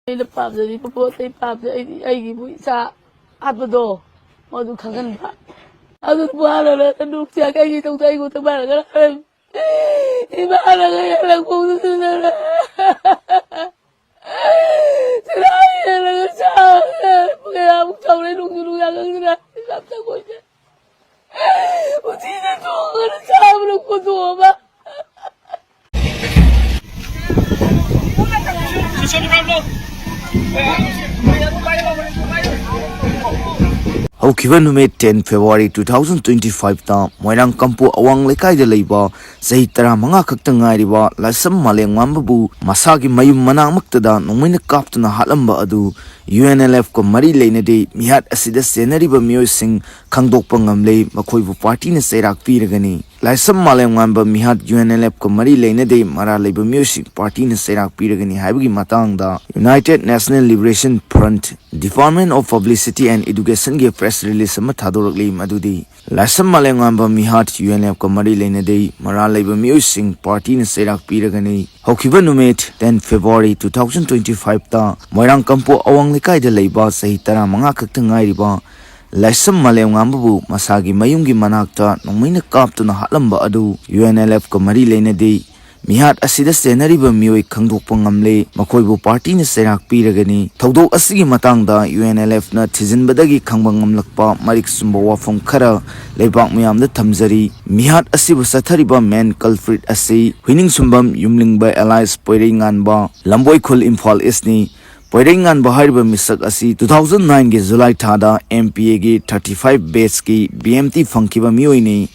ꯑꯩꯅ ꯄꯥꯝꯖꯔꯤꯕ ꯄꯣꯠ ꯑꯩ ꯄꯥꯝꯖꯩ ꯑꯩꯒꯤꯕꯨ ꯏꯆꯥ ꯍꯥꯠꯄꯗꯣ ꯃꯗꯨ ꯈꯪꯍꯟꯕ ꯑꯗꯨ ꯄꯥꯜꯂꯒ ꯅꯨꯡꯁꯤ ꯀꯩꯒꯤ ꯇꯧꯗ ꯑꯩꯉꯣꯟꯗ ꯃꯥꯔꯒ 이만하게 연락 공수들을 지나이 연락을 참 그냥 정래 농주로 양강들아 깜짝고 이제 어디는 도그를 잡으려고 도와봐 Haukiba numit 10 February 2025 ta Moirang Kampu Awang Lekai da leiba sahi tara manga khakta ngairiba lasam Malemnganba bu masagi mayum manangmakta da nongmaina kaptuna halamba adu UNLF ko mari leinade mihat asida senariba miyosing khangdokpa ngamle makhoibu party na cheirak piragani lasam Malemnganba mihat UNLF ko mari leinade mara leiba miyosing party na cheirak piragani haibagi matangda United National Liberation Front Department of Publicity and Education ge press release ama thadorakli madudi lasam Malemnganba mihat UNLF ko mari leinade mara leiba miyosing party na cheirak piragani haukiba numit 10 February 2025 ta Moirang Kampu Awang Lekai da leiba sahi tara manga khakta ngairiba lasam Malemnganba bu masagi mayumgi manakta nongmaina kaptuna halamba adu UNLF ko mari leinade mihat asida senariba miyoi khangdokpa ngamle makhoibu party na cheirak piragani thodok asigi matangda UNLF na thijinbadagi khangba ngamlakpa marik sumba wafam khara leibak miyamda thamjari mihat asibu sathariba main culprit asi huining sumbam yumlingba allies Malemnganba lamboi khul Imphal Eastni Malemnganba hariba misak asi 2009 ge July thada MPA ge 35 batch ki BMT phangkiba miyoini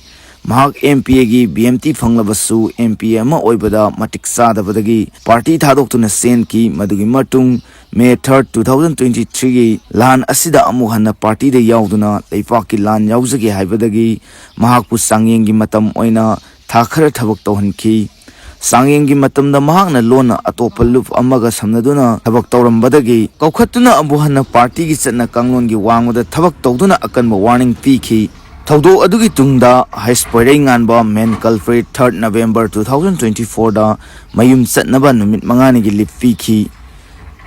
mahak MPA gi BMT phanglabasu MPA ama oibada matik sadabadagi party thadoktuna sen ki madugi matung May 3rd 2023 gi lan asida amu hanna party de yauduna leipak ki lan yauzage haibadagi mahak pu sangyeng gi matam oina thakhara thabak tawhanki sangyeng gi matam da mahak na lona atopa lup amaga samnaduna thabak tawrambadagi kaukhatuna abu hanna party gi chatna kanglon gi wangmada thabak tawduna akanba warning piki Taudo adugi tungda Malemnganba main culprit 3rd November 2024 da mayum chatnaba numit mangani gi lip piki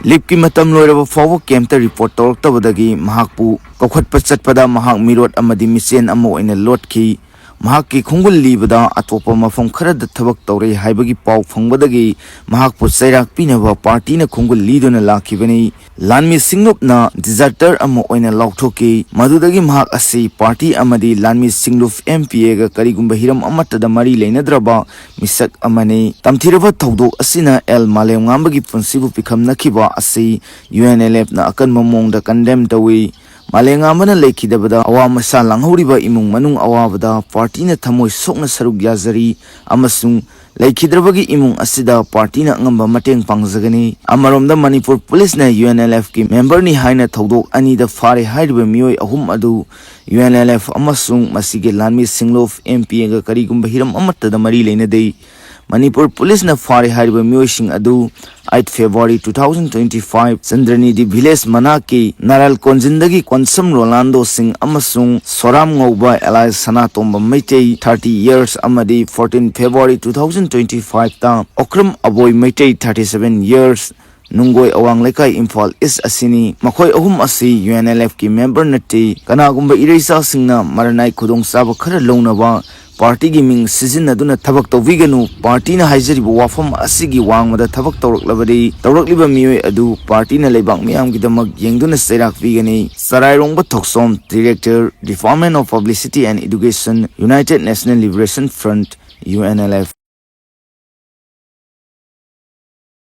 lip ki matam loiraba fawa kemta report tawraktabadagi mahakpu kokhatpa chatpada mahak mirot amadi misen ama oina lotki mahak ki khungul libada atopa mafam kharada thabak tawre haibagi pau phangbadagi mahakpu cheirak pinaba party na khungul lidona lakhibani lanmi singnop na deserter ama oina lauthoki madudagi mahak asi party amadi lanmi singlup MPA ga karigumba hiram amatada mari leinadraba misak amani tamthiraba thodok asina Malemnganba gi punsibu pikhamnakhiba asi UNLF na akan mamongda condemn tawi Malemnganba na lekhidabada awa masa langhoriba imung manung awabada party na thamoi sokna saruk yazari amasung Laikhidrabagi imung asida party na ngamba mateng pangjagani amaromda Manipur police na UNLF ki member ni haina thodok ani da fare haiba miyoi ahum adu UNLF amasung masige lanmi singlof MPA ga karigumba hiram amatta da mari leinadei Manipur police na fare haiba miyoi sing adu 8 February 2025 Chandrani di village manaki Naral Konjindagi Konsam Rolando Singh amasung Soram Ngauba Allies Sanatomba Meitei 30 years amadi 14 February 2025 ta Okram Aboy Meitei 37 years Nungoi Awang Lekai Imphal East asini makhoi ahum asi UNLF ki member nati kanagumba ireisa singna maranai khudong saba khara lounaba party gi ming sizinaduna thabak tawiganu party na haijaribu wafam asigi wangmada thabak tawraklabadi tawrakliba miyoi adu party na leibak miyam gi damak yengduna cheirak pigani Sarairongba Thoksom Director Department of Publicity and Education United National Liberation Front UNLF